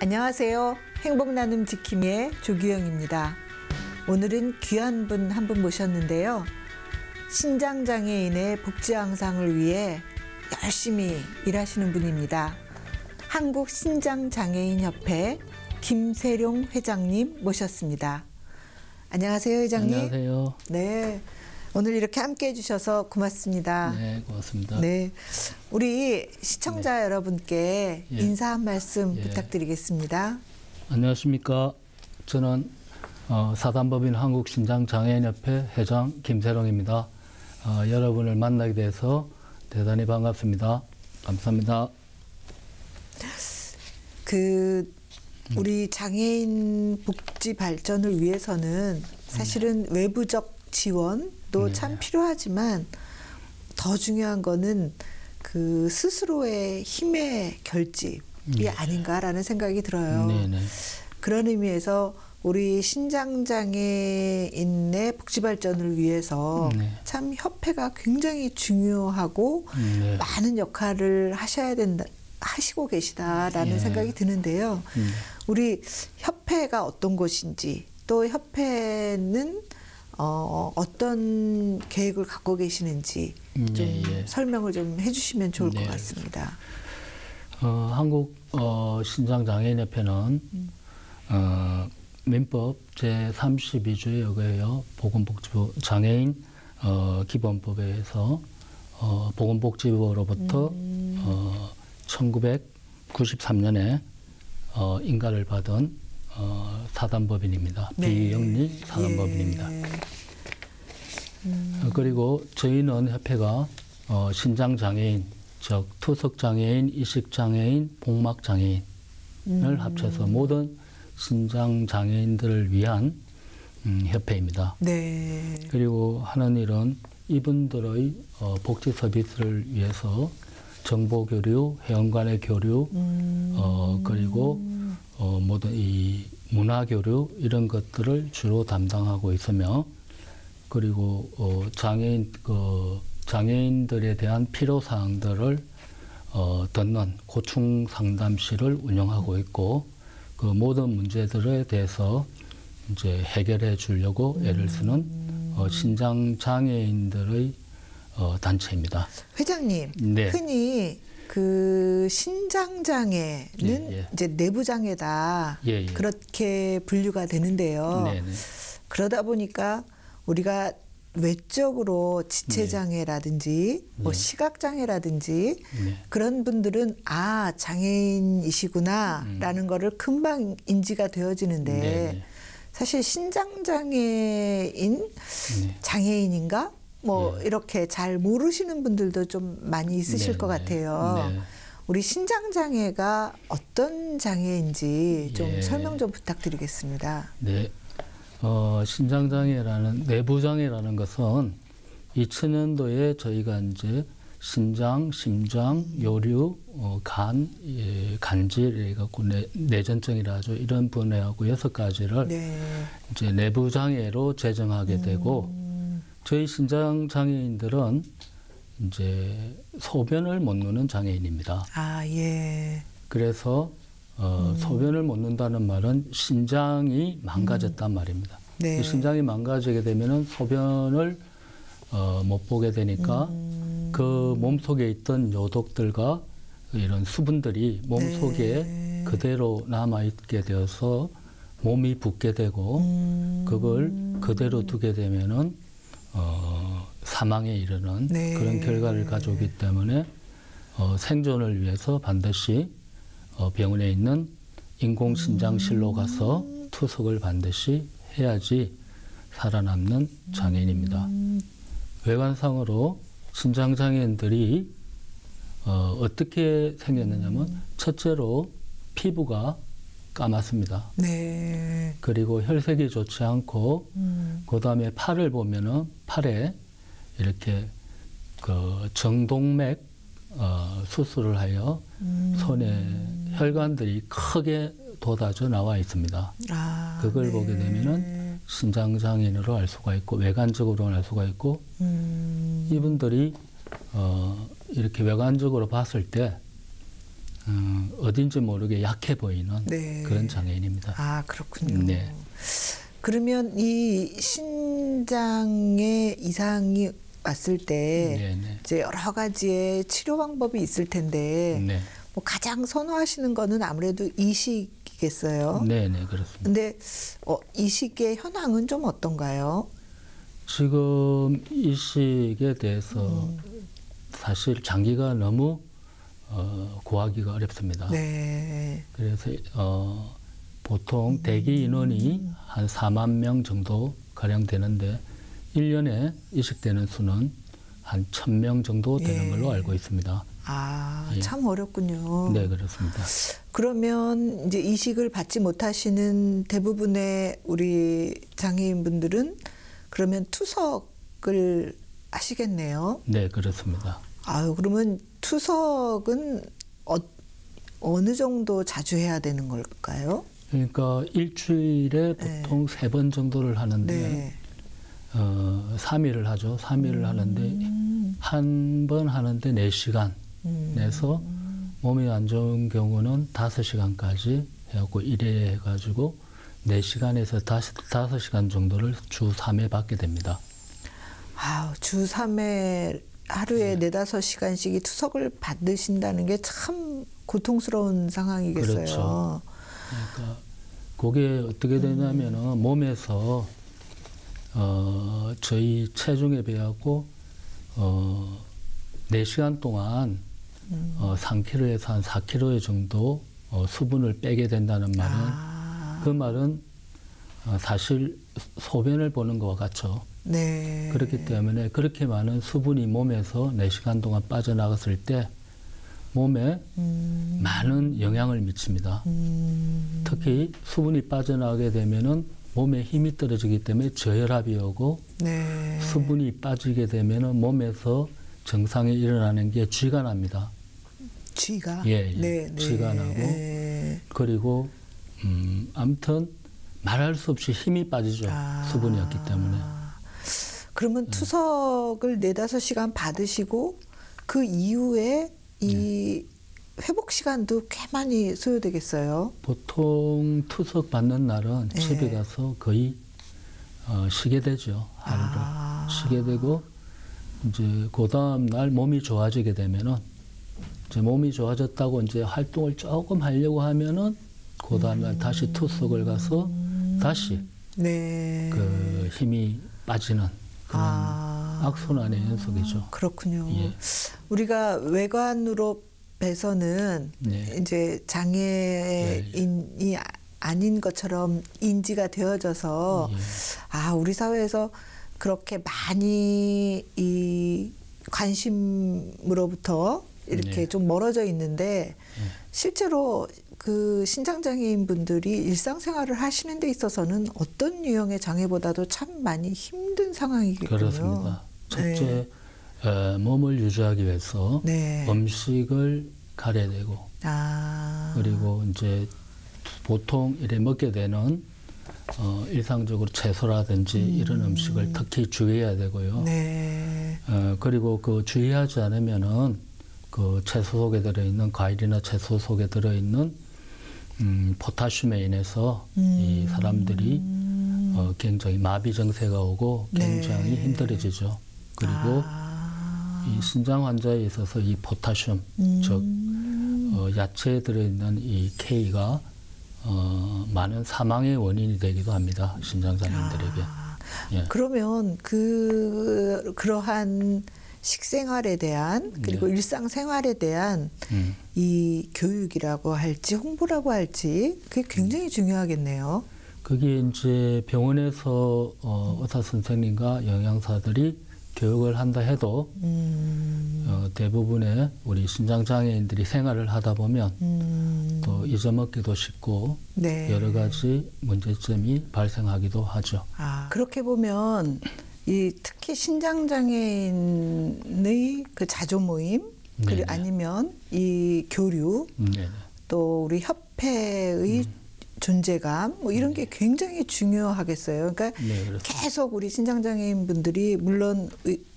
안녕하세요. 행복나눔 지킴이의 조규영입니다. 오늘은 귀한 분 한 분 모셨는데요. 신장장애인의 복지 향상을 위해 열심히 일하시는 분입니다. 한국신장장애인협회 김세룡 회장님 모셨습니다. 안녕하세요, 회장님. 안녕하세요. 네, 오늘 이렇게 함께 해주셔서 고맙습니다. 네, 고맙습니다. 네, 우리 시청자 여러분께 인사 한 말씀 부탁드리겠습니다. 안녕하십니까. 저는 사단법인 한국신장장애인협회 회장 김세룡입니다. 여러분을 만나게 돼서 대단히 반갑습니다. 감사합니다. 우리 장애인 복지 발전을 위해서는 사실은 외부적 지원도 참 필요하지만 더 중요한 거는 그 스스로의 힘의 결집이 아닌가라는 생각이 들어요. 그런 의미에서 우리 신장장애인의 복지 발전을 위해서 참 협회가 굉장히 중요하고 많은 역할을 하시고 계시다라는 생각이 드는데요. 우리 협회가 어떤 곳인지, 또 협회는 어떤 계획을 갖고 계시는지 좀 설명을 좀 해주시면 좋을 것 같습니다. 한국 신장장애인협회는 민법 제32조에 의하여 보건복지부 장애인 기본법에서 보건복지부로부터 1993년에 인가를 받은 사단법인입니다. 비영리 사단법인입니다. 그리고 저희는 협회가 신장장애인, 즉 투석장애인, 이식장애인, 복막장애인을 합쳐서 모든 신장장애인들을 위한 협회입니다. 그리고 하는 일은 이분들의 복지 서비스를 위해서 정보 교류, 회원 간의 교류, 그리고 모든 이 문화 교류 이런 것들을 주로 담당하고 있으며, 그리고 장애인들에 대한 필요 사항들을 듣는 고충 상담실을 운영하고 있고, 그 모든 문제들에 대해서 이제 해결해 주려고 애를 쓰는 신장 장애인들의 단체입니다. 회장님, 흔히 그 신장장애는 이제 내부장애다 그렇게 분류가 되는데요. 그러다 보니까 우리가 외적으로 지체장애라든지 뭐 시각장애라든지 그런 분들은 장애인이시구나 라는 거를 금방 인지가 되어지는데 사실 신장장애인 장애인인가? 이렇게 잘 모르시는 분들도 좀 많이 있으실 것 같아요. 우리 신장장애가 어떤 장애인지 좀 설명 좀 부탁드리겠습니다. 신장장애라는, 내부장애라는 것은 2000년도에 저희가 이제 신장, 심장, 요류, 간, 간질, 이래갖고 내전증이라 하죠. 이런 분해하고 6가지를 이제 내부장애로 제정하게 되고, 저희 신장장애인들은 이제 소변을 못 누는 장애인입니다. 그래서 소변을 못 는다는 말은 신장이 망가졌단 말입니다. 신장이 망가지게 되면은 소변을 못 보게 되니까 그 몸속에 있던 요독들과 이런 수분들이 몸속에 그대로 남아있게 되어서 몸이 붓게 되고, 그걸 그대로 두게 되면은 사망에 이르는 그런 결과를 가져오기 때문에 생존을 위해서 반드시 병원에 있는 인공신장실로 가서 투석을 반드시 해야지 살아남는 장애인입니다. 외관상으로 신장장애인들이 어떻게 생겼느냐면, 첫째로 피부가 까맣습니다. 그리고 혈색이 좋지 않고, 그 다음에 팔을 보면은 팔에 이렇게 그 정동맥 수술을 하여 손에 혈관들이 크게 돋아져 나와 있습니다. 그걸 보게 되면은 신장장애인으로 알 수가 있고, 외관적으로 알 수가 있고, 이분들이 이렇게 외관적으로 봤을 때 어딘지 모르게 약해 보이는 네. 그런 장애인입니다. 아, 그렇군요. 네. 그러면 이 신장에 이상이 왔을 때 네네. 이제 여러 가지의 치료 방법이 있을 텐데 네. 뭐 가장 선호하시는 거는 아무래도 이식이겠어요. 네네, 그렇습니다. 근데 이식의 현황은 좀 어떤가요? 지금 이식에 대해서 사실 장기가 너무 구하기가 어렵습니다. 네. 그래서 보통 대기 인원이 한 4만 명 정도 가량 되는데 1년에 이식되는 수는 한 1,000명 정도 되는 걸로 알고 있습니다. 아, 예. 참 어렵군요. 네, 그렇습니다. 그러면 이제 이식을 받지 못하시는 대부분의 우리 장애인분들은 그러면 투석을 하시겠네요. 네, 그렇습니다. 아유, 그러면 투석은 어느 정도 자주 해야 되는 걸까요? 그러니까 일주일에 보통 3번 정도를 하는데 네. 3일을 하죠. 3일을 하는데 한 번 하는데 4시간 내서 몸이 안 좋은 경우는 5시간까지 해갖고 1회 해가지고 4시간에서 5시간 정도를 주 3회 받게 됩니다. 아, 주 3회 하루에 네. 4-5시간씩이 투석을 받으신다는 게 참 고통스러운 상황이겠어요. 그렇죠. 그러니까 그게 어떻게 되냐면은 몸에서 저희 체중에 비하고 4시간 동안 3kg에서 한 4kg 정도 수분을 빼게 된다는 말은 그 말은 사실 소변을 보는 것과 같죠. 네. 그렇기 때문에 그렇게 많은 수분이 몸에서 4시간 동안 빠져나갔을 때 몸에 많은 영향을 미칩니다. 특히 수분이 빠져나가게 되면은 몸에 힘이 떨어지기 때문에 저혈압이 오고 네. 수분이 빠지게 되면은 몸에서 정상에 일어나는 게 쥐가 납니다. 쥐가? 예, 네, 쥐가 나고 네. 그리고 아무튼 말할 수 없이 힘이 빠지죠. 수분이었기 때문에. 그러면 투석을 4-5시간 받으시고 그 이후에 이 회복 시간도 꽤 많이 소요되겠어요. 보통 투석 받는 날은 네. 집에 가서 거의 쉬게 되죠. 하루를 쉬게 되고 이제 그 다음 날 몸이 좋아지게 되면은 이제 몸이 좋아졌다고 이제 활동을 조금 하려고 하면은 그 다음 날 다시 투석을 가서 다시 네. 그 힘이 빠지는 그런 악순환의 연속이죠. 그렇군요. 예. 우리가 외관으로 봐서는 네. 이제 장애인이 아닌 것처럼 인지가 되어져서 예. 아, 우리 사회에서 그렇게 많이 이 관심으로부터 이렇게 네. 좀 멀어져 있는데 실제로 그 신장장애인 분들이 일상생활을 하시는 데 있어서는 어떤 유형의 장애보다도 참 많이 힘든 상황이겠군요. 그렇습니다. 첫째, 네. 몸을 유지하기 위해서 네. 음식을 가려야 되고 그리고 이제 보통 이래 먹게 되는 일상적으로 채소라든지 이런 음식을 특히 주의해야 되고요. 네. 그리고 그 주의하지 않으면은 그 채소 속에 들어있는 과일이나 채소 속에 들어있는 포타슘에 인해서 이 사람들이 굉장히 마비 증세가 오고 굉장히 네. 힘들어지죠. 그리고 이 신장 환자에 있어서 이 포타슘, 즉 야채에 들어있는 이 K가 많은 사망의 원인이 되기도 합니다. 신장 장애인들에게. 예. 그러면 그러한 식생활에 대한 그리고 네. 일상생활에 대한 이 교육이라고 할지 홍보라고 할지 그게 굉장히 중요하겠네요. 그게 이제 병원에서 의사 선생님과 영양사들이 교육을 한다 해도 대부분의 우리 신장 장애인들이 생활을 하다 보면 또 잊어먹기도 쉽고 네. 여러 가지 문제점이 발생하기도 하죠. 그렇게 보면 이 특히 신장 장애인의 그 자조 모임 그리고 아니면 이 교류 네네. 또 우리 협회의 존재감 뭐 이런 게 굉장히 중요하겠어요. 그러니까 네, 계속 우리 신장장애인 분들이 물론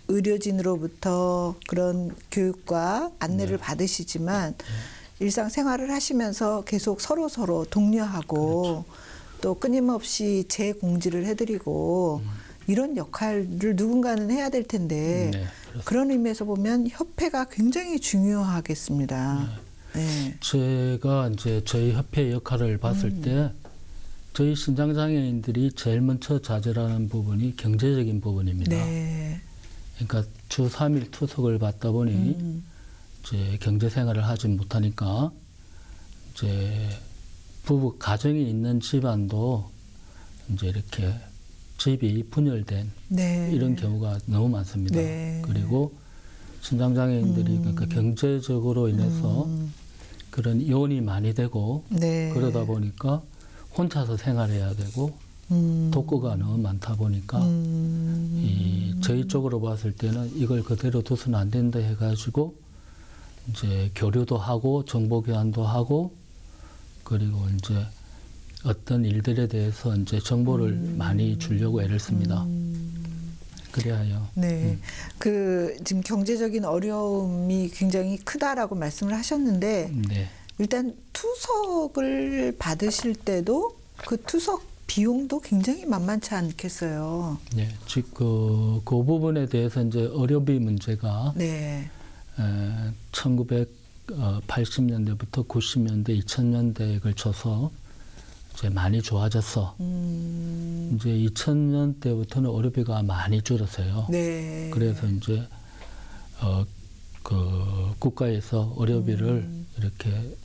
의료진으로부터 그런 교육과 안내를 받으시지만 일상생활을 하시면서 계속 서로 독려하고 그렇죠. 또 끊임없이 재공지를 해드리고 이런 역할을 누군가는 해야 될 텐데 네, 그런 의미에서 보면 협회가 굉장히 중요하겠습니다. 네. 제가 이제 저희 협회 역할을 봤을 때 저희 신장장애인들이 제일 먼저 좌절하는 부분이 경제적인 부분입니다. 네. 그러니까 주 3일 투석을 받다 보니 이제 경제 생활을 하지 못하니까 이제 부부 가정이 있는 집안도 이제 이렇게 집이 분열된 네. 이런 경우가 너무 많습니다. 네. 그리고 신장장애인들이 그러니까 경제적으로 인해서 그런 이혼이 많이 되고 네. 그러다 보니까 혼자서 생활해야 되고 독거가 너무 많다 보니까 저희 쪽으로 봤을 때는 이걸 그대로 둬서는 안 된다 해가지고 이제 교류도 하고 정보 교환도 하고 그리고 이제 어떤 일들에 대해서 이제 정보를 많이 주려고 애를 씁니다. 그래야요. 네. 그 지금 경제적인 어려움이 굉장히 크다라고 말씀을 하셨는데 네. 일단 투석을 받으실 때도 그 투석 비용도 굉장히 만만치 않겠어요. 네. 즉 그 부분에 대해서 이제 의료비 문제가 네. 1980년대부터 90년대, 2000년대에 걸쳐서 이제 많이 좋아졌어. 이제 2000년대부터는 의료비가 많이 줄었어요. 네. 그래서 이제 그 국가에서 의료비를 이렇게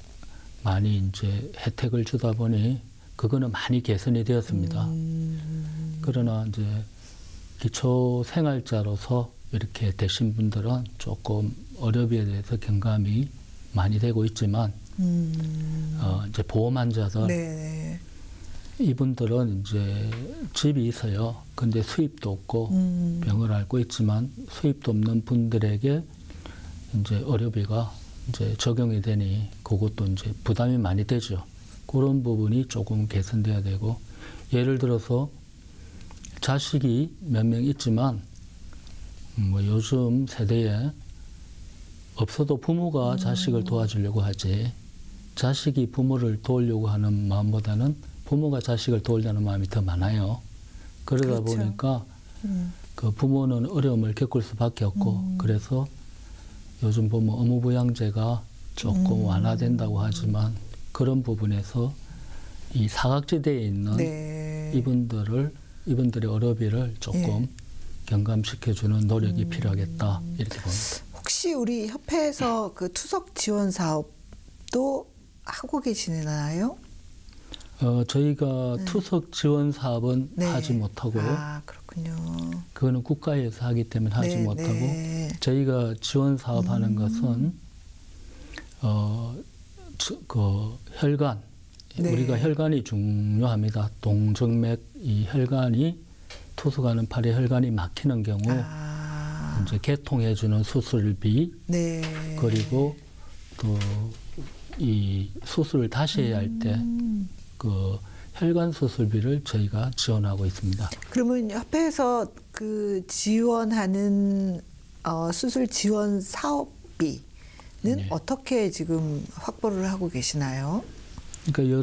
많이 이제 혜택을 주다 보니 그거는 많이 개선이 되었습니다. 그러나 이제 기초 생활자로서 이렇게 되신 분들은 조금 의료비에 대해서 경감이 많이 되고 있지만 이제 보험 환자들 네. 이분들은 이제 집이 있어요. 근데 수입도 없고 병을 앓고 있지만 수입도 없는 분들에게 이제 의료비가 이제 적용이 되니 그것도 이제 부담이 많이 되죠. 그런 부분이 조금 개선돼야 되고 예를 들어서 자식이 몇 명 있지만 뭐 요즘 세대에 없어도 부모가 자식을 도와주려고 하지 자식이 부모를 도우려고 하는 마음보다는 부모가 자식을 도우려는 마음이 더 많아요. 그러다 그렇죠. 보니까 그 부모는 어려움을 겪을 수밖에 없고 그래서 요즘 보면 의무부양제가 조금 완화된다고 하지만 그런 부분에서 이 사각지대에 있는 네. 이분들의 의료비를 조금 경감시켜주는 노력이 필요하겠다 이렇게 봅니다. 혹시 우리 협회에서 그 투석 지원 사업도 하고 계시나요? 저희가 투석 지원 사업은 네. 하지 못하고 아, 그렇군요. 그거는 국가에서 하기 때문에 하지 네, 못하고 네. 저희가 지원 사업하는 것은 그 혈관 네. 우리가 혈관이 중요합니다. 동정맥 이 혈관이 투석하는 팔에 혈관이 막히는 경우 이제 개통해주는 수술비 네. 그리고 또 이 수술을 다시 해야 할 때 그 혈관 수술비를 저희가 지원하고 있습니다. 그러면 협회에서 그 지원하는 수술 지원 사업비는 네. 어떻게 지금 확보를 하고 계시나요? 그러니까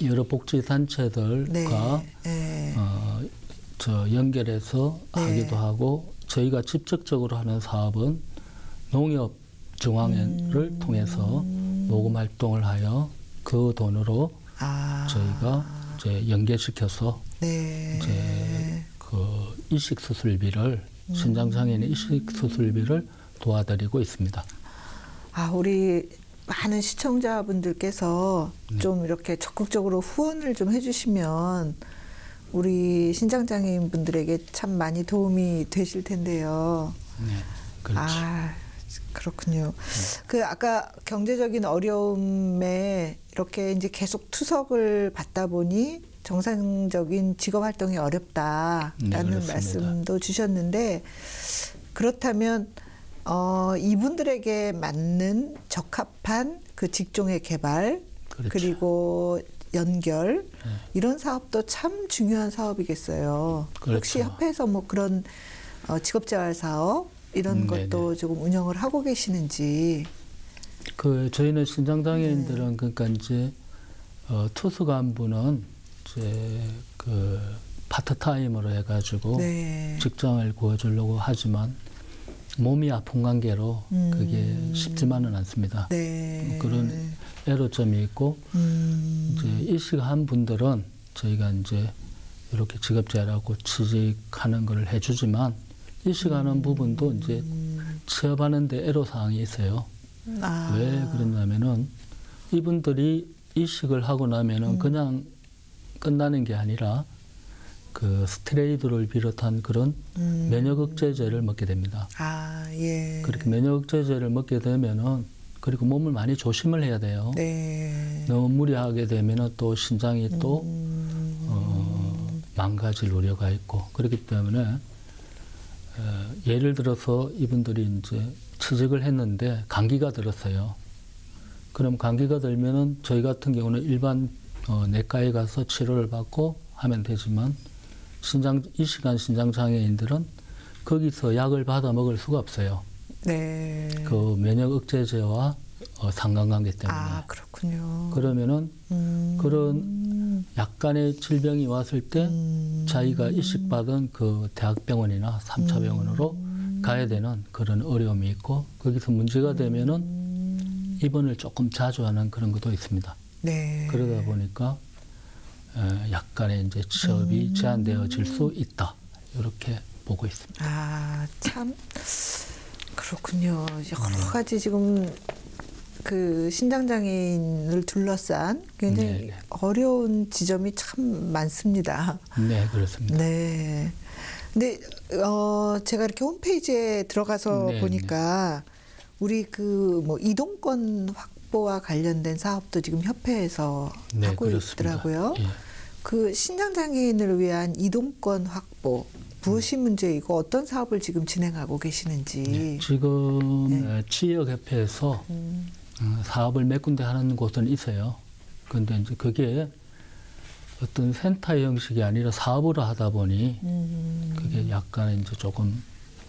여러 복지 단체들과 네. 저 연결해서 네. 하기도 하고 저희가 직접적으로 하는 사업은 농협 중앙회를 통해서 모금 활동을 하여 그 돈으로 저희가 이제 연계시켜서 네. 이제 그 이식 수술비를 신장장애인의 이식 수술비를 도와드리고 있습니다. 우리 많은 시청자분들께서 좀 이렇게 적극적으로 후원을 좀 해주시면 우리 신장장애인 분들에게 참 많이 도움이 되실 텐데요. 네, 그렇죠. 그렇군요. 그 아까 경제적인 어려움에 이렇게 이제 계속 투석을 받다 보니 정상적인 직업 활동이 어렵다라는 네, 말씀도 주셨는데 그렇다면 이분들에게 맞는 적합한 그 직종의 개발 그렇죠. 그리고 연결 이런 사업도 참 중요한 사업이겠어요. 그렇죠. 혹시 협회에서 뭐 그런 직업재활 사업 이런 것도 조금 운영을 하고 계시는지. 저희는 신장장애인들은 그러니까 이제 투숙안부는 이제 파트타임으로 해가지고 직장을 구해주려고 하지만 몸이 아픈 관계로 그게 쉽지만은 않습니다. 그런 애로점이 있고 이제 일식한 분들은 저희가 이제 이렇게 직업제라고 취직하는 걸 해주지만 일식하는 부분도 이제 취업하는데 애로사항이 있어요. 왜 그러냐면은 이분들이 일식을 하고 나면은 그냥 끝나는 게 아니라 그 스테로이드를 비롯한 그런 면역억제제를 먹게 됩니다. 그렇게 면역억제제를 먹게 되면은 그리고 몸을 많이 조심을 해야 돼요. 너무 무리하게 되면은 또 신장이 또 망가질 우려가 있고 그렇기 때문에 예를 들어서 이분들이 이제 취직을 했는데 감기가 들었어요. 그럼 감기가 들면은 저희 같은 경우는 일반 내과에 가서 치료를 받고 하면 되지만 일식한 신장장애인들은 거기서 약을 받아 먹을 수가 없어요. 그 면역 억제제와 상관관계 때문에. 그렇군요. 그러면은 그런 약간의 질병이 왔을 때 자기가 일식받은 그 대학병원이나 3차 병원으로 가야 되는 그런 어려움이 있고 거기서 문제가 되면은 입원을 조금 자주 하는 그런 것도 있습니다. 그러다 보니까 약간의 이제 취업이 제한되어질 수 있다. 이렇게 보고 있습니다. 참 그렇군요. 여러 가지 지금 그 신장장애인을 둘러싼 굉장히 어려운 지점이 참 많습니다. 네, 그렇습니다. 근데 제가 이렇게 홈페이지에 들어가서 보니까 우리 그 뭐 이동권 확보와 관련된 사업도 지금 협회에서 하고 그렇습니다. 있더라고요. 그 신장장애인을 위한 이동권 확보 무엇이 문제이고 어떤 사업을 지금 진행하고 계시는지. 지금 지역협회에서 사업을 몇 군데 하는 곳은 있어요. 그런데 이제 그게 어떤 센터 형식이 아니라 사업으로 하다 보니 그게 약간 이제 조금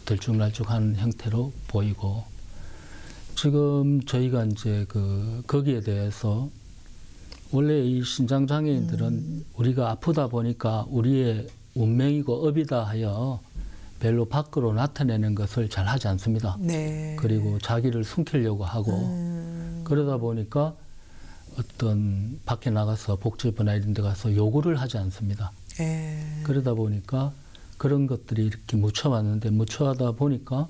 들쭉날쭉한 형태로 보이고 지금 저희가 이제 거기에 대해서 원래 이 신장장애인들은 우리가 아프다 보니까 우리의 운명이고 업이다 하여 별로 밖으로 나타내는 것을 잘 하지 않습니다. 그리고 자기를 숨기려고 하고 그러다 보니까 어떤 밖에 나가서 복지부나 이런 데 가서 요구를 하지 않습니다. 그러다 보니까 그런 것들이 이렇게 묻혀왔는데 묻혀하다 보니까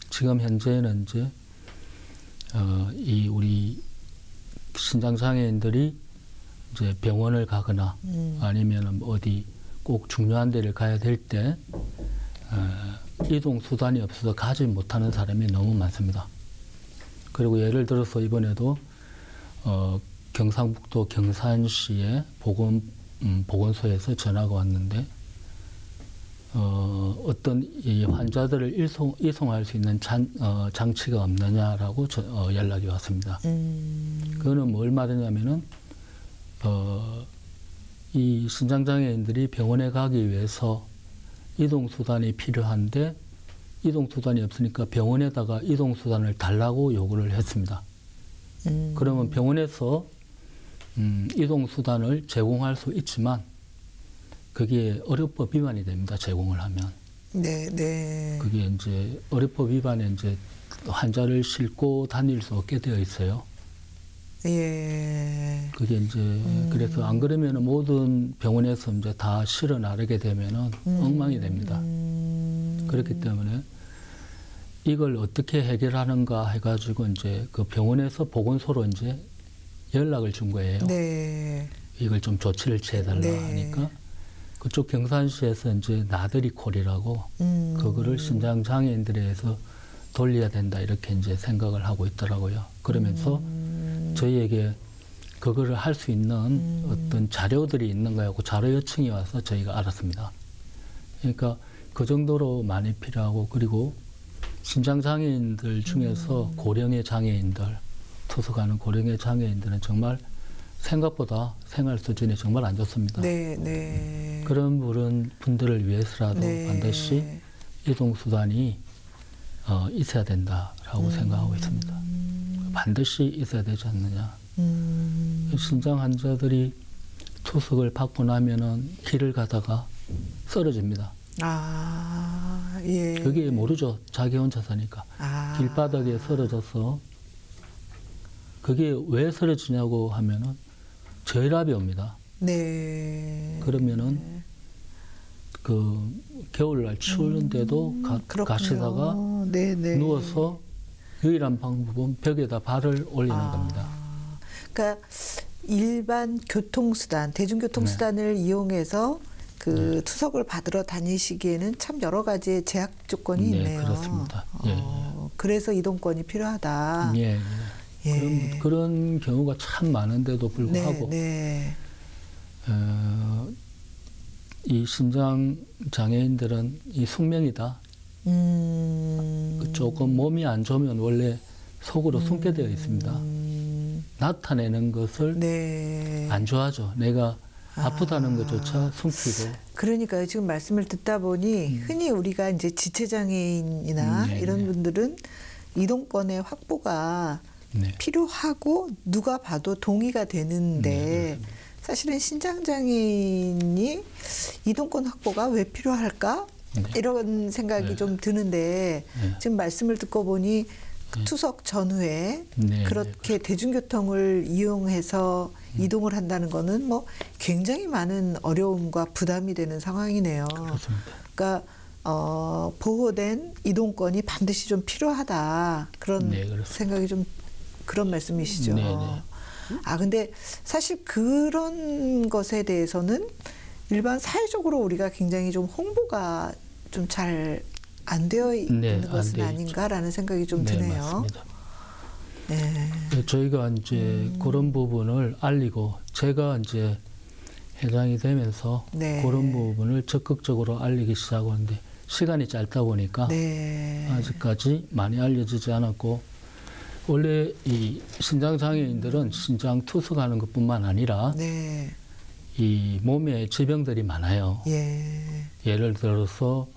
지금 현재는 이제 이 우리 신장장애인들이 이제 병원을 가거나 아니면 어디 꼭 중요한 데를 가야 될 때 이동 수단이 없어서 가지 못하는 사람이 너무 많습니다. 그리고 예를 들어서 이번에도 경상북도 경산시의 보건소에서 전화가 왔는데 어떤 이 환자들을 이송할 수 있는 장치가 없느냐라고 연락이 왔습니다. 그거는 뭘 말하냐면은 이 신장장애인들이 병원에 가기 위해서 이동수단이 필요한데 이동수단이 없으니까 병원에다가 이동수단을 달라고 요구를 했습니다. 그러면 병원에서 이동수단을 제공할 수 있지만 그게 의료법 위반이 됩니다. 제공을 하면. 그게 이제 의료법 위반에 이제 환자를 싣고 다닐 수 없게 되어 있어요. 그게 이제 그래서 안 그러면은 모든 병원에서 이제 다 실어 나르게 되면은 엉망이 됩니다. 그렇기 때문에 이걸 어떻게 해결하는가 해가지고 이제 그 병원에서 보건소로 이제 연락을 준 거예요. 이걸 좀 조치를 취해달라 하니까 그쪽 경산시에서 이제 나들이 콜이라고 그거를 신장장애인들에서 돌려야 된다 이렇게 이제 생각을 하고 있더라고요. 그러면서 저희에게 그거를 할 수 있는 어떤 자료들이 있는 거하고 자료 요청이 와서 저희가 알았습니다. 그러니까 그 정도로 많이 필요하고 그리고 신장장애인들 중에서 고령의 장애인들, 투숙하는 고령의 장애인들은 정말 생각보다 생활 수준이 정말 안 좋습니다. 그런 분들을 위해서라도 반드시 이동수단이 있어야 된다라고 생각하고 있습니다. 반드시 있어야 되지 않느냐. 신장 환자들이 투석을 받고 나면은 길을 가다가 쓰러집니다. 아, 예. 그게 모르죠. 자기 혼자 사니까. 길바닥에 쓰러져서 그게 왜 쓰러지냐고 하면은 저혈압이 옵니다. 네. 그러면은 그 겨울날 추운데도 가시다가 네네. 누워서 유일한 방법은 벽에다 발을 올리는 겁니다. 그러니까 일반 교통수단, 대중교통수단을 이용해서 그 투석을 받으러 다니시기에는 참 여러 가지의 제약 조건이 있네요. 그렇습니다. 그래서 이동권이 필요하다. 그런 경우가 참 많은데도 불구하고 이 신장 장애인들은 이 숙명이다. 조금 몸이 안 좋으면 원래 속으로 숨게 되어 있습니다. 나타내는 것을 안 좋아하죠. 내가 아프다는 것조차 숨기고. 그러니까요. 지금 말씀을 듣다 보니 흔히 우리가 이제 지체장애인이나 이런 분들은 이동권의 확보가 필요하고 누가 봐도 동의가 되는데 사실은 신장장애인이 이동권 확보가 왜 필요할까? 이런 생각이 좀 드는데 지금 말씀을 듣고 보니 투석 전후에 그렇게 대중교통을 이용해서 이동을 한다는 거는 뭐 굉장히 많은 어려움과 부담이 되는 상황이네요. 그렇습니다. 그러니까 보호된 이동권이 반드시 좀 필요하다. 그런 생각이 좀 그런 말씀이시죠. 근데 사실 그런 것에 대해서는 일반 사회적으로 우리가 굉장히 좀 홍보가 좀 잘 안 되어 있는 것은 아닌가라는 생각이 좀 드네요. 맞습니다. 저희가 이제 그런 부분을 알리고 제가 이제 회장이 되면서 그런 부분을 적극적으로 알리기 시작하는데 시간이 짧다 보니까 아직까지 많이 알려지지 않았고 원래 이 신장 장애인들은 신장 투석하는 것뿐만 아니라 이 몸에 질병들이 많아요. 예를 들어서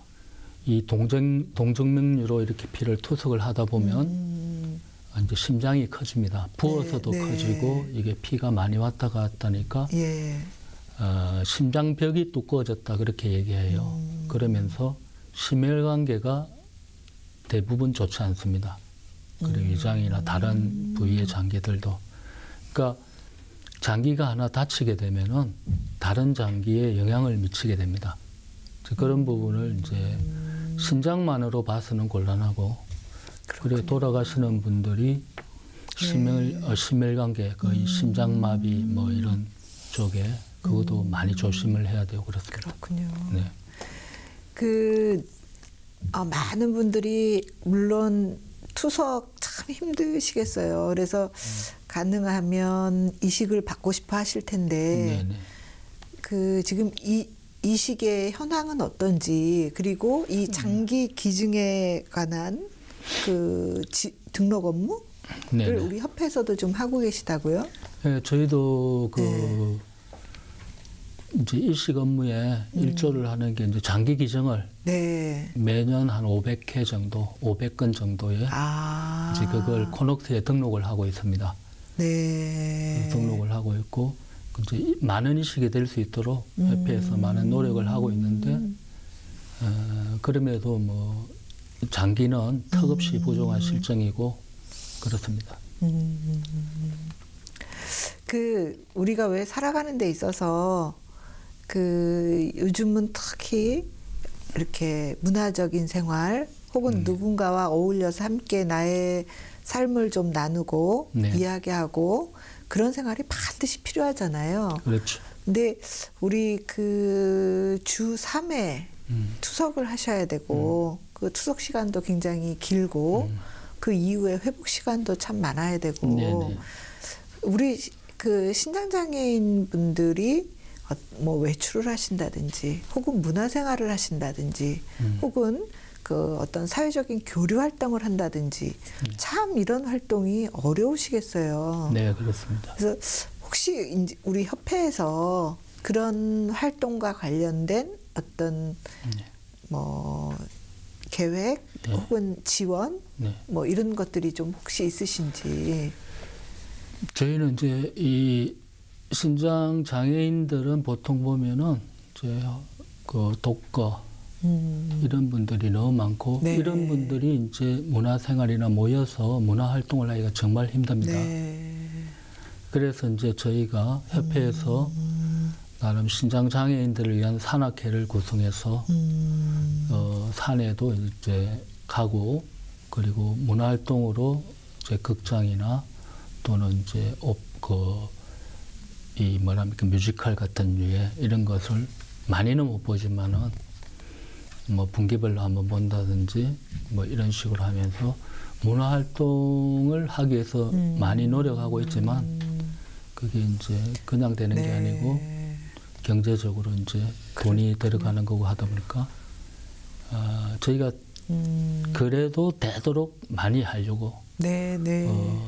이 동정맥류로 이렇게 피를 투석을 하다 보면 이제 심장이 커집니다. 부어서도 커지고 이게 피가 많이 왔다 갔다니까 심장벽이 두꺼워졌다 그렇게 얘기해요. 그러면서 심혈관계가 대부분 좋지 않습니다. 그리고 위장이나 다른 부위의 장기들도. 그러니까 장기가 하나 다치게 되면은 다른 장기에 영향을 미치게 됩니다. 그런 부분을 이제 신장만으로 봐서는 곤란하고, 그리고 돌아가시는 분들이 심혈관계, 거의 심장마비 뭐 이런 쪽에 그것도 많이 조심을 해야 되고 그렇습니다. 그렇군요. 많은 분들이 물론 투석 참 힘드시겠어요. 그래서 가능하면 이식을 받고 싶어 하실 텐데 지금 이식의 현황은 어떤지, 그리고 이 장기 기증에 관한 등록 업무를 우리 협회에서도 좀 하고 계시다고요? 네, 저희도 이제 이식 업무에 일조를 하는 게 이제 장기 기증을 매년 한 500회 정도, 500건 정도의 이제 그걸 코녹스에 등록을 하고 있습니다. 등록을 하고 있고 이제 많은 이식이 될 수 있도록 협회에서 많은 노력을 하고 있는데 그럼에도 뭐 장기는 턱없이 부족한 실정이고 그렇습니다. 우리가 왜 살아가는 데 있어서 요즘은 특히 이렇게 문화적인 생활 혹은 누군가와 어울려서 함께 나의 삶을 좀 나누고 이야기하고 그런 생활이 반드시 필요하잖아요. 그렇죠. 근데 우리 주 3회 투석을 하셔야 되고 그 투석 시간도 굉장히 길고 그 이후에 회복 시간도 참 많아야 되고 우리 신장장애인 분들이 뭐 외출을 하신다든지 혹은 문화생활을 하신다든지 혹은 어떤 사회적인 교류 활동을 한다든지 참 이런 활동이 어려우시겠어요. 네, 그렇습니다. 그래서 혹시 우리 협회에서 그런 활동과 관련된 어떤 뭐 계획 네. 혹은 지원 네. 뭐 이런 것들이 좀 혹시 있으신지. 저희는 이제 이 신장 장애인들은 보통 보면은 이제 그 독거 이런 분들이 너무 많고 네. 이런 분들이 이제 문화생활이나 모여서 문화활동을 하기가 정말 힘듭니다. 네. 그래서 이제 저희가 협회에서 나름 신장 장애인들을 위한 산악회를 구성해서 산에도 이제 가고 그리고 문화활동으로 이제 극장이나 또는 이제 이 뭐랍니까 뮤지컬 같은 류의 이런 것을 많이는 못 보지만은 뭐 분기별로 한번 본다든지 뭐 이런 식으로 하면서 문화활동을 하기 위해서 많이 노력하고 있지만 그게 이제 그냥 되는 게 아니고 경제적으로 이제 돈이 들어가는 거고 하다 보니까 저희가 그래도 되도록 많이 하려고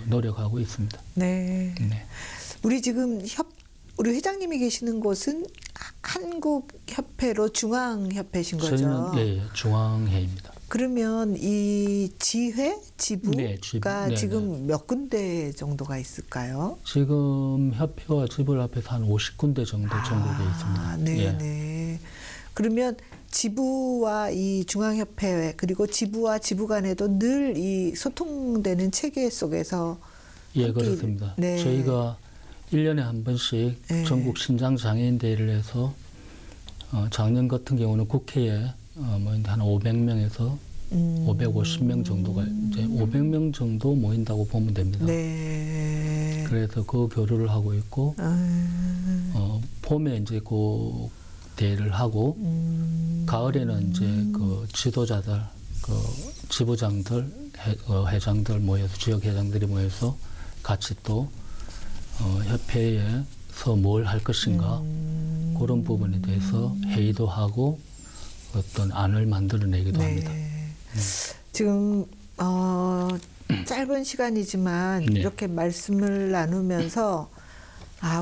노력하고 있습니다. 네. 네. 우리 지금 우리 회장님이 계시는 곳은 한국협회로 중앙협회신 거죠? 저희는 네, 중앙회입니다. 그러면 이 지부가 네, 지금 몇 군데 정도가 있을까요? 지금 협회와 지부를 합해서 한 50군데 정도 전국에 있습니다. 네, 예. 네. 그러면 지부와 이 중앙협회 그리고 지부와 지부 간에도 늘 이 소통되는 체계 속에서 예, 그렇습니다. 네. 저희가 1년에 한 번씩 네. 전국 신장 장애인 대회를 해서 작년 같은 경우는 국회에 뭐 한 500명에서 550명 정도가 이제 500명 정도 모인다고 보면 됩니다. 네. 그래서 그 교류를 하고 있고 봄에 이제 그 대회를 하고 가을에는 이제 그 지도자들, 그 지부장들, 회장들 모여서 지역 회장들이 모여서 같이 또 협회에서 뭘 할 것인가 그런 부분에 대해서 회의도 하고 어떤 안을 만들어내기도 합니다. 지금 짧은 시간이지만 네. 이렇게 말씀을 나누면서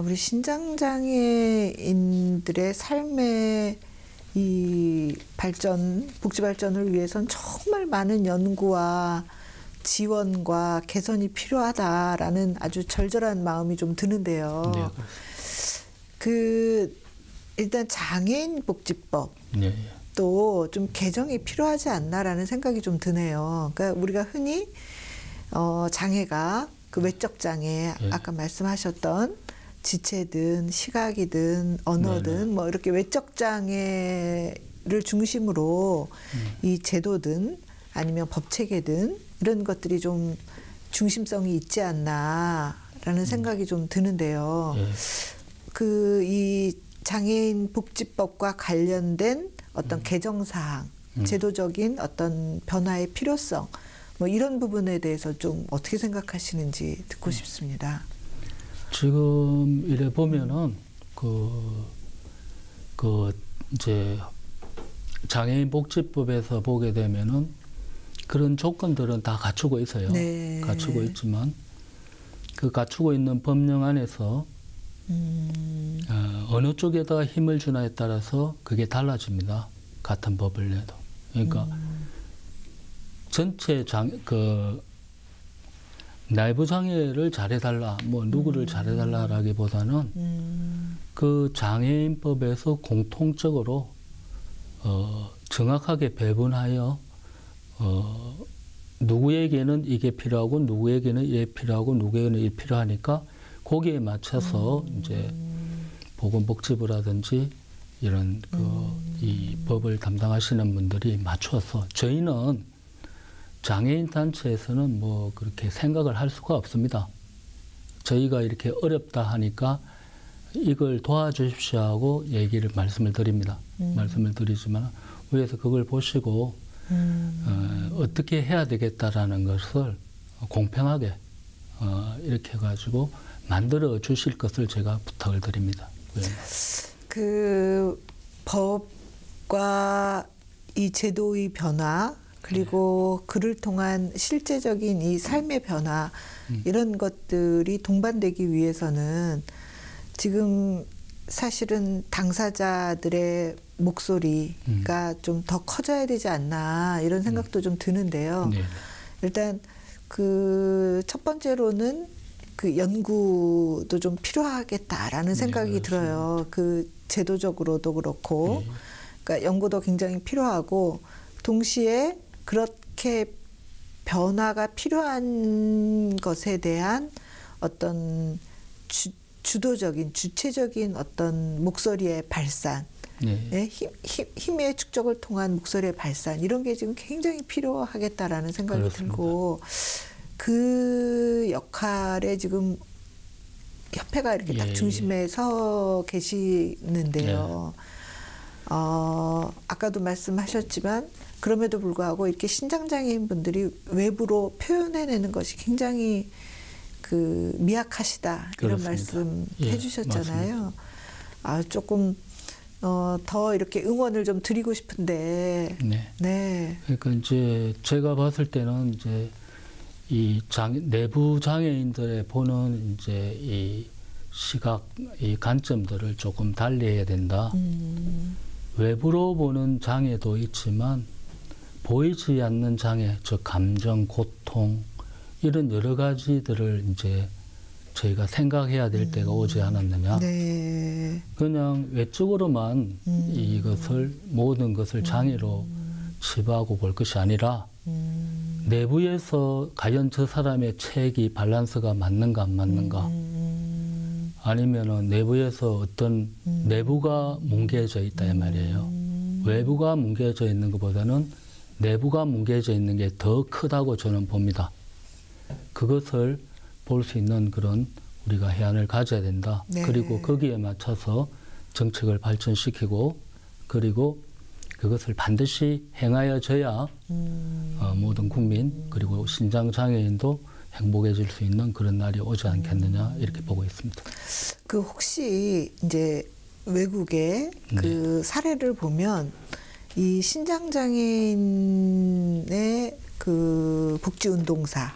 우리 신장장애인들의 삶의 이 복지 발전을 위해선 정말 많은 연구와 지원과 개선이 필요하다라는 아주 절절한 마음이 좀 드는데요. 네, 일단 장애인 복지법 네. 또 좀 개정이 필요하지 않나라는 생각이 좀 드네요. 그러니까 우리가 흔히 장애가 그 외적 장애 아까 말씀하셨던 지체든 시각이든 언어든 뭐 이렇게 외적 장애를 중심으로 이 제도든 아니면 법 체계든 이런 것들이 좀 중심성이 있지 않나라는 생각이 좀 드는데요. 이 장애인 복지법과 관련된 어떤 개정 사항, 제도적인 어떤 변화의 필요성, 뭐 이런 부분에 대해서 좀 어떻게 생각하시는지 듣고 싶습니다. 지금 이래 보면은 이제 장애인 복지법에서 보게 되면은 그런 조건들은 다 갖추고 있어요. 네. 갖추고 있지만 그 갖추고 있는 법령 안에서 어느 쪽에다 힘을 주냐에 따라서 그게 달라집니다. 같은 법을 내도. 그러니까 전체 내부 장애를 잘해달라, 뭐 누구를 잘해달라라기보다는 그 장애인법에서 공통적으로 정확하게 배분하여 누구에게는 이게 필요하고 누구에게는 이게 필요하고 누구에게는 이게 필요하니까 거기에 맞춰서 이제 보건복지부라든지 이런 이 법을 담당하시는 분들이 맞춰서 저희는 장애인 단체에서는 뭐 그렇게 생각을 할 수가 없습니다. 저희가 이렇게 어렵다 하니까 이걸 도와주십시오 하고 말씀을 드립니다. 말씀을 드리지만 위에서 그걸 보시고 어떻게 해야 되겠다라는 것을 공평하게 이렇게 해가지고 만들어 주실 것을 제가 부탁을 드립니다. 그 법과 이 제도의 변화 그리고 그를 통한 실제적인 이 삶의 변화 이런 것들이 동반되기 위해서는 지금 사실은 당사자들의 목소리가 좀 더 커져야 되지 않나 이런 생각도 좀 드는데요. 네. 일단 그 첫 번째로는 그 연구도 좀 필요하겠다라는 생각이 들어요. 그 제도적으로도 그렇고, 그러니까 연구도 굉장히 필요하고 동시에 그렇게 변화가 필요한 것에 대한 어떤 주도적인 주체적인 어떤 목소리의 발산, 네. 힘의 축적을 통한 목소리의 발산 이런 게 지금 굉장히 필요하겠다라는 생각이 그렇습니다. 들고 그 역할에 지금 협회가 이렇게 딱 중심에 서 계시는데요. 아까도 말씀하셨지만 그럼에도 불구하고 이렇게 신장장애인 분들이 외부로 표현해내는 것이 굉장히 그 미약하시다 이런 말씀 해주셨잖아요. 조금 더 이렇게 응원을 좀 드리고 싶은데. 네. 그러니까 이제 제가 봤을 때는 이제 이 내부 장애인들의 보는 이제 이 시각, 이 관점들을 조금 달리해야 된다. 외부로 보는 장애도 있지만 보이지 않는 장애, 즉 감정, 고통 이런 여러 가지들을 이제 저희가 생각해야 될 때가 오지 않았느냐. 네. 그냥 외적으로만 이것을 모든 것을 장애로 치부하고 볼 것이 아니라 내부에서 과연 저 사람의 체액이 밸런스가 맞는가 안 맞는가 아니면은 내부에서 어떤 내부가 뭉개져 있다 이 말이에요. 외부가 뭉개져 있는 것보다는 내부가 뭉개져 있는 게 더 크다고 저는 봅니다. 그것을 볼 수 있는 그런 우리가 해안을 가져야 된다. 네. 그리고 거기에 맞춰서 정책을 발전시키고 그리고 그것을 반드시 행하여져야 모든 국민 그리고 신장장애인도 행복해질 수 있는 그런 날이 오지 않겠느냐 이렇게 보고 있습니다. 그 혹시 이제 외국의 그 사례를 보면 이 신장장애인의 그 복지운동사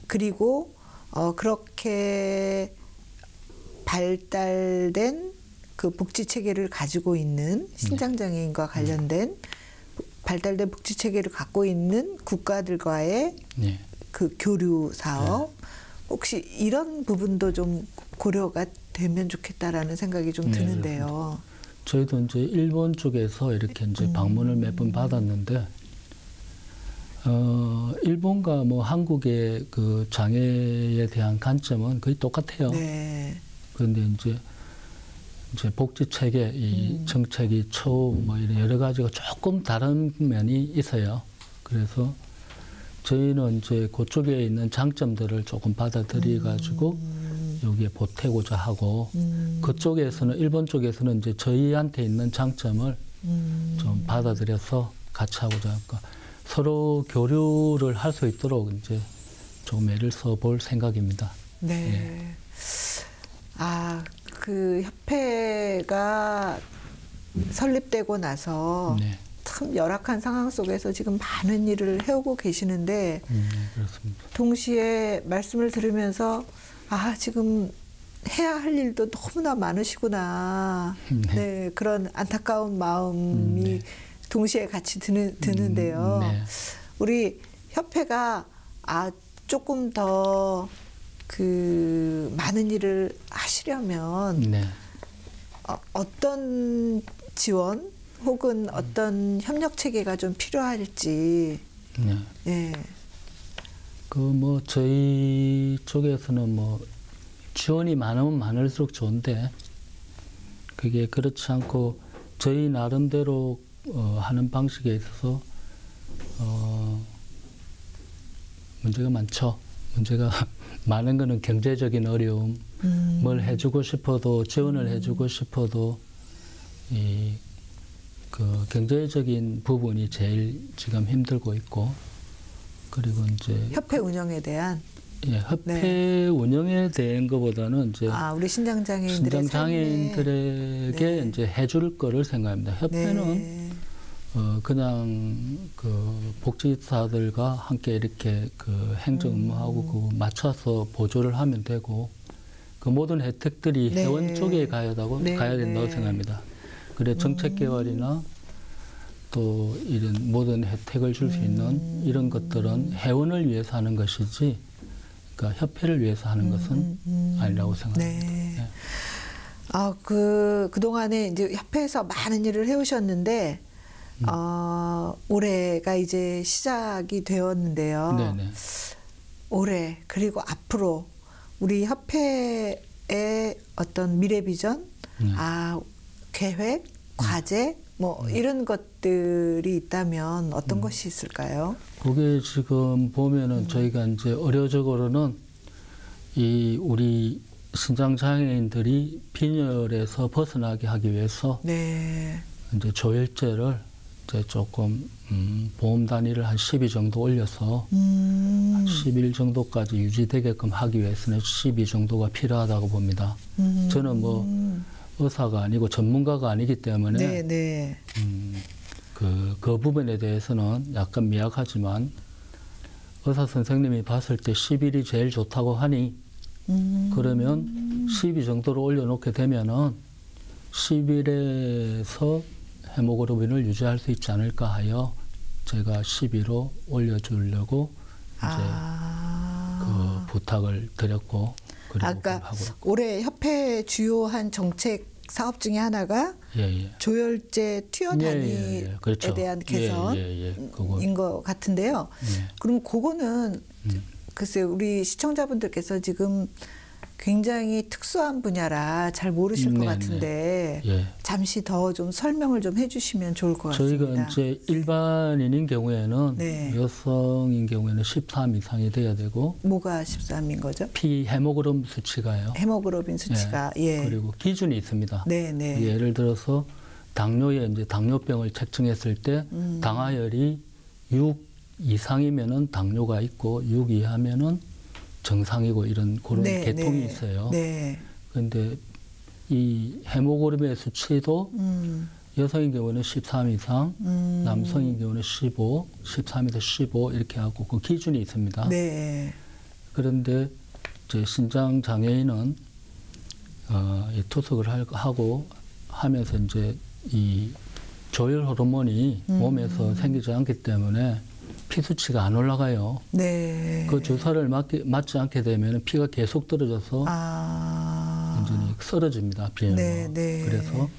그리고 그렇게 발달된 그 복지 체계를 가지고 있는 신장장애인과 관련된 발달된 복지 체계를 갖고 있는 국가들과의 그 교류 사업 혹시 이런 부분도 좀 고려가 되면 좋겠다라는 생각이 좀 드는데요. 저희도 이제 일본 쪽에서 이렇게 이제 방문을 몇 번 받았는데 일본과 뭐 한국의 그 장애에 대한 관점은 거의 똑같아요. 그런데 이제 복지 체계, 이 정책이 뭐 이런 여러 가지가 조금 다른 면이 있어요. 그래서 저희는 이제 그쪽에 있는 장점들을 조금 받아들여 가지고 여기에 보태고자 하고 그쪽에서는 일본 쪽에서는 이제 저희한테 있는 장점을 좀 받아들여서 같이 하고자 하니까 서로 교류를 할 수 있도록 이제 좀 애를 써볼 생각입니다. 네. 그 협회가 설립되고 나서 참 열악한 상황 속에서 지금 많은 일을 해오고 계시는데 그렇습니다. 동시에 말씀을 들으면서 지금 해야 할 일도 너무나 많으시구나. 네, 그런 안타까운 마음이 동시에 같이 드는데요. 우리 협회가 조금 더 그 많은 일을 하시려면 어떤 지원 혹은 어떤 협력 체계가 좀 필요할지. 그 뭐 저희 쪽에서는 뭐 지원이 많으면 많을수록 좋은데 그게 그렇지 않고 저희 나름대로 하는 방식에 있어서 문제가 많죠. 문제가 많은 거는 경제적인 어려움, 뭘 해주고 싶어도 지원을 해주고 싶어도 그 경제적인 부분이 제일 지금 힘들고 있고 그리고 이제 협회 운영에 대한 협회 운영에 대한 것보다는 이제 우리 신장장애인들에게 이제 해줄 거를 생각합니다. 협회는 그냥 그 복지사들과 함께 이렇게 그 행정 업무하고 그 맞춰서 보조를 하면 되고 그 모든 혜택들이 네. 회원 쪽에 가야 된다고 생각합니다. 그래 정책 개발이나 또 이런 모든 혜택을 줄 수 있는 이런 것들은 회원을 위해서 하는 것이지, 그러니까 협회를 위해서 하는 것은 아니라고 생각합니다. 네. 네. 그동안에 이제 협회에서 많은 일을 해오셨는데, 올해가 이제 시작이 되었는데요. 네네. 올해, 그리고 앞으로 우리 협회의 어떤 미래 비전, 계획, 과제, 뭐 이런 것들이 있다면 어떤 것이 있을까요? 그게 지금 보면은 저희가 이제 의료적으로는 이 우리 신장 장애인들이 빈혈에서 벗어나게 하기 위해서 네. 이제 조혈제를 이제 조금 보험 단위를 한 12 정도 올려서 한 11 정도까지 유지되게끔 하기 위해서는 12 정도가 필요하다고 봅니다. 저는 뭐 의사가 아니고 전문가가 아니기 때문에 네, 네. 그 부분에 대해서는 약간 미약하지만 의사 선생님이 봤을 때 11이 제일 좋다고 하니 그러면 12 정도로 올려놓게 되면은 11에서 헤모글로빈을 유지할 수 있지 않을까 하여 제가 12로 올려주려고 이제 그 부탁을 드렸고, 그리고 아까 올해 협회 주요한 정책 사업 중에 하나가 조혈제 투여 단위에 그렇죠. 대한 개선인 것 같은데요. 그럼 그거는 글쎄 우리 시청자분들께서 지금 굉장히 특수한 분야라 잘 모르실 것 같은데 잠시 더 좀 설명을 좀 해주시면 좋을 것 같습니다. 저희가 이제 일반인인 경우에는 여성인 경우에는 13 이상이 돼야 되고. 뭐가 13인 거죠? 헤모글로빈 수치가요. 헤모글로빈 수치가 그리고 기준이 있습니다. 네네. 예를 들어서 당뇨에 이제 당뇨병을 측정했을 때 당하혈이 6 이상이면은 당뇨가 있고 6 이하면은 정상이고 이런 그런 계통이 있어요. 그런데 이 헤모글로빈의 수치도 여성인 경우는 13 이상, 남성인 경우는 15, 13에서 15 이렇게 하고 그 기준이 있습니다. 그런데 이제 신장 장애인은 투석을 하고 하면서 이제 이 조혈 호르몬이 몸에서 생기지 않기 때문에 피 수치가 안 올라가요. 그 주사를 맞지 않게 되면 피가 계속 떨어져서 완전히 쓰러집니다. 빈혈로. 그래서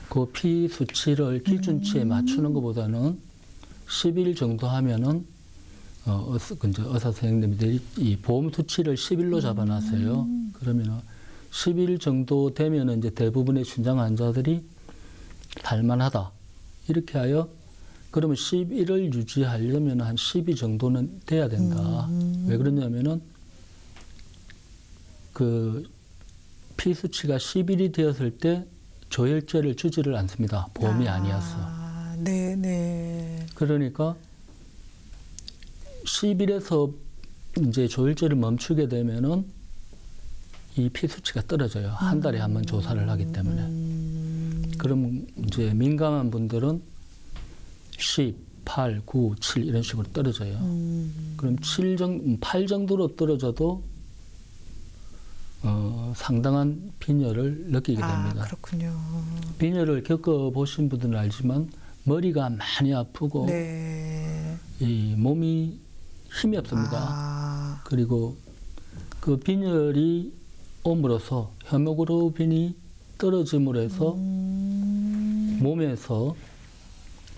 그 피 수치를 기준치에 맞추는 것보다는 11 정도 하면은 의사 선생님들이 이 보험 수치를 11로 잡아놨어요. 그러면은 11 정도 되면은 이제 대부분의 신장 환자들이 살만하다 이렇게 하여. 그러면 11을 유지하려면 한 12 정도는 돼야 된다. 왜 그러냐면은 그 피 수치가 11이 되었을 때 조혈제를 주지를 않습니다. 보험이 아니어서. 그러니까 11에서 이제 조혈제를 멈추게 되면은 이 피 수치가 떨어져요. 한 달에 한 번 조사를 하기 때문에. 그럼 이제 민감한 분들은 10, 8, 9, 7 이런 식으로 떨어져요. 그럼 8 정도로 떨어져도 상당한 빈혈을 느끼게 됩니다. 그렇군요. 빈혈을 겪어보신 분들은 알지만 머리가 많이 아프고 이 몸이 힘이 없습니다. 그리고 그 빈혈이 옴으로써 헤모글로빈이 떨어짐으로 해서 몸에서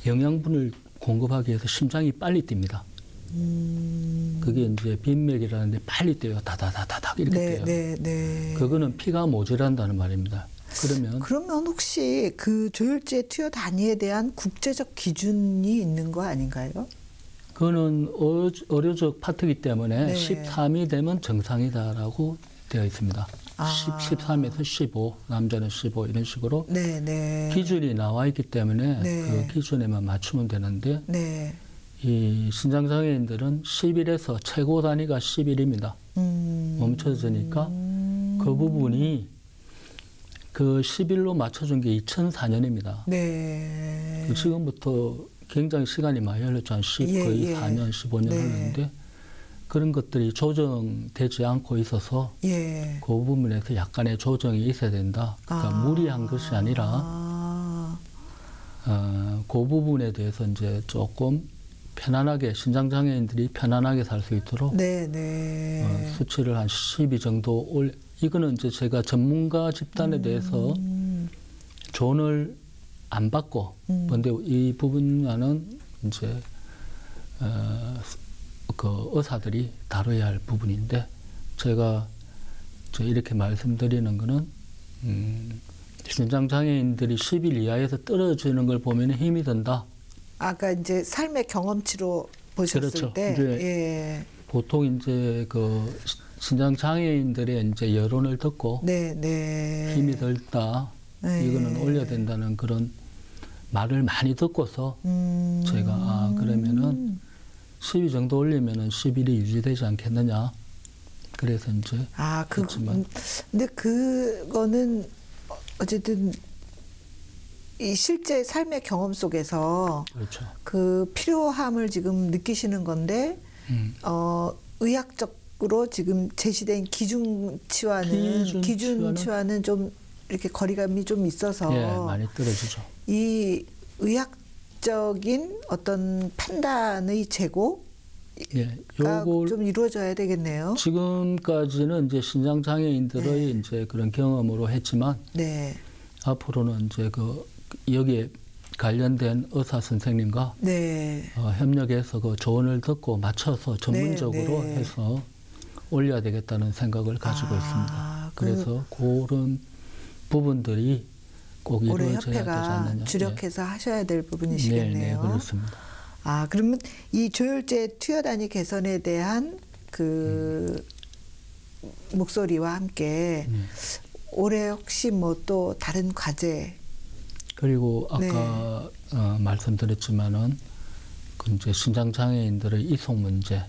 영양분을 공급하기 위해서 심장이 빨리 뜁니다. 그게 이제 빈맥이라는데 빨리 뛰어요. 다다다다닥 이렇게 뛰어요. 그거는 피가 모자란다는 말입니다. 그러면 혹시 그 조혈제 투여 단위에 대한 국제적 기준이 있는 거 아닌가요? 그거는 의료적 파트이기 때문에 13이 되면 정상이다라고 되어 있습니다. 13에서 15, 남자는 15 이런 식으로 기준이 나와 있기 때문에 그 기준에만 맞추면 되는데 이 신장장애인들은 11에서 최고 단위가 11입니다. 멈춰지니까 그 부분이 그 11로 맞춰준 게 2004년입니다. 지금부터 굉장히 시간이 많이 흘렀죠. 거의 4년, 15년 흘렀는데 그런 것들이 조정되지 않고 있어서 예. 그 부분에서 약간의 조정이 있어야 된다. 그러니까 무리한 것이 아니라 그 부분에 대해서 이제 조금 편안하게 신장 장애인들이 편안하게 살 수 있도록 네네. 수치를 한 12 정도 이거는 이제 제가 전문가 집단에 대해서 조언을 안 받고 근데 이 부분과는 이제 그 의사들이 다뤄야 할 부분인데 제가 이렇게 말씀드리는 거는 신장 장애인들이 10일 이하에서 떨어지는 걸 보면 힘이 든다. 아까 이제 삶의 경험치로 보셨을 그렇죠. 때, 이제 예. 보통 이제 그 신장 장애인들의 이제 여론을 듣고 네. 힘이 들다, 이거는 올려야 된다는 그런 말을 많이 듣고서 제가 그러면은 10일 정도 올리면은 10일이 유지되지 않겠느냐. 그래서 이제 근데 그거는 어쨌든 이 실제 삶의 경험 속에서 그렇죠. 그 필요함을 지금 느끼시는 건데 의학적으로 지금 제시된 기준치와는 좀 이렇게 거리감이 좀 있어서 많이 떨어지죠. 이 의학적인 어떤 판단의 제고가 좀 이루어져야 되겠네요. 지금까지는 이제 신장 장애인들의 이제 그런 경험으로 했지만 앞으로는 이제 여기에 관련된 의사 선생님과 협력해서 그 조언을 듣고 맞춰서 전문적으로 해서 올려야 되겠다는 생각을 가지고 있습니다. 그래서 그런 부분들이 꼭 이루어져야 되지 않느냐. 주력해서 하셔야 될 부분이시겠네요. 네, 그렇습니다. 그러면 이 조혈제 투여 단위 개선에 대한 그 목소리와 함께 올해 혹시 뭐 또 다른 과제 그리고 아까 말씀드렸지만은 그 이제 신장 장애인들의 이송 문제.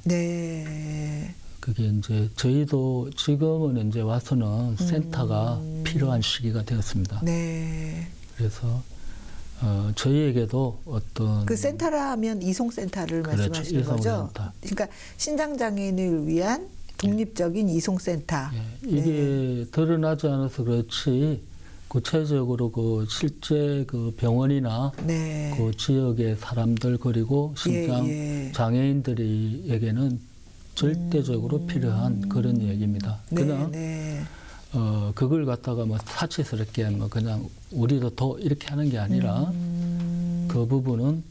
그게 이제 저희도 지금은 이제 와서는 센터가 필요한 시기가 되었습니다. 그래서 저희에게도 어떤 그 센터라 하면 이송센터를 말씀하시는 거죠? 그러니까 신장 장애인을 위한 독립적인 이송센터. 이게 드러나지 않아서 그렇지 구체적으로 그 실제 그 병원이나 그 지역의 사람들 그리고 신장 장애인들에게는 절대적으로 필요한 그런 얘기입니다. 그냥 그걸 갖다가 뭐 사치스럽게 뭐 그냥 우리도 더 이렇게 하는 게 아니라 그 부분은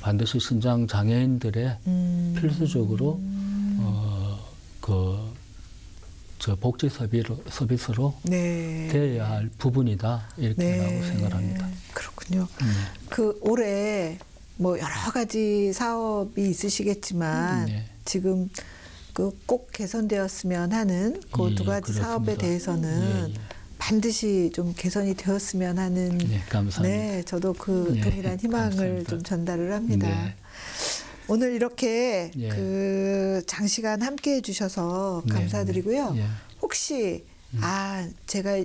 반드시 신장 장애인들의 필수적으로 저 복지 서비스로 되어야 할 부분이다 이렇게라고 생각합니다. 그렇군요. 그 올해 뭐 여러 가지 사업이 있으시겠지만 지금 그 꼭 개선되었으면 하는 그 두 가지 사업에 대해서는 반드시 좀 개선이 되었으면 하는 감사합니다. 저도 그 동일한 희망을 감사합니다. 좀 전달을 합니다. 오늘 이렇게 그 장시간 함께 해주셔서 감사드리고요. 혹시 제가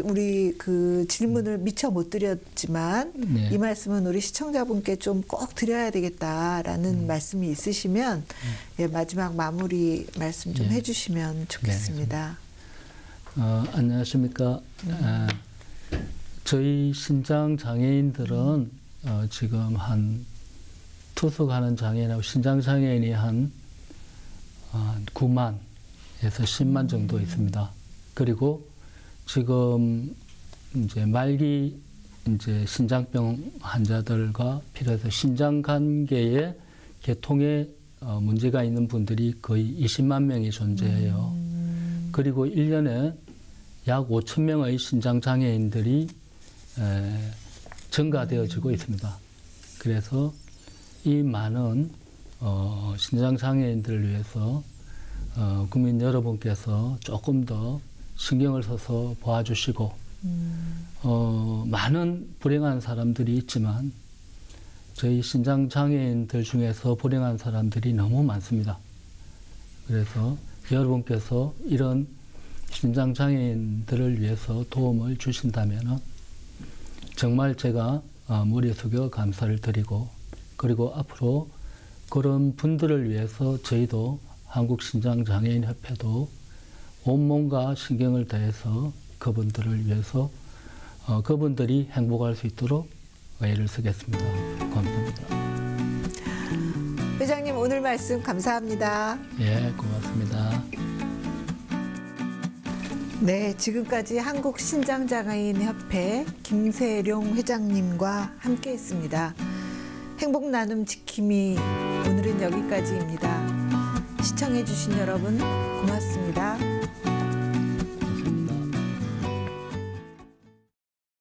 우리 그 질문을 미처 못 드렸지만 이 말씀은 우리 시청자분께 좀 꼭 드려야 되겠다라는 말씀이 있으시면 마지막 마무리 말씀 좀 해주시면 좋겠습니다. 안녕하십니까. 저희 신장 장애인들은 지금 투숙하는 장애인하고 신장 장애인이 한 9만에서 10만 정도 있습니다. 그리고 지금 이제 말기 이제 신장병 환자들과 필요해서 신장 관계에 개통에 문제가 있는 분들이 거의 20만 명이 존재해요. 그리고 1년에 약 5천 명의 신장 장애인들이 증가되어지고 있습니다. 그래서 이 많은 신장 장애인들을 위해서 국민 여러분께서 조금 더 신경을 써서 봐주시고 많은 불행한 사람들이 있지만 저희 신장 장애인들 중에서 불행한 사람들이 너무 많습니다. 그래서 여러분께서 이런 신장 장애인들을 위해서 도움을 주신다면 정말 제가 머리 숙여 감사를 드리고 그리고 앞으로 그런 분들을 위해서 저희도 한국신장장애인협회도 온몸과 신경을 다해서 그분들을 위해서 그분들이 행복할 수 있도록 애를 쓰겠습니다. 감사합니다. 회장님 오늘 말씀 감사합니다. 예, 고맙습니다. 네, 지금까지 한국신장장애인협회 김세룡 회장님과 함께했습니다. 행복 나눔 지킴이 오늘은 여기까지입니다. 시청해주신 여러분 고맙습니다.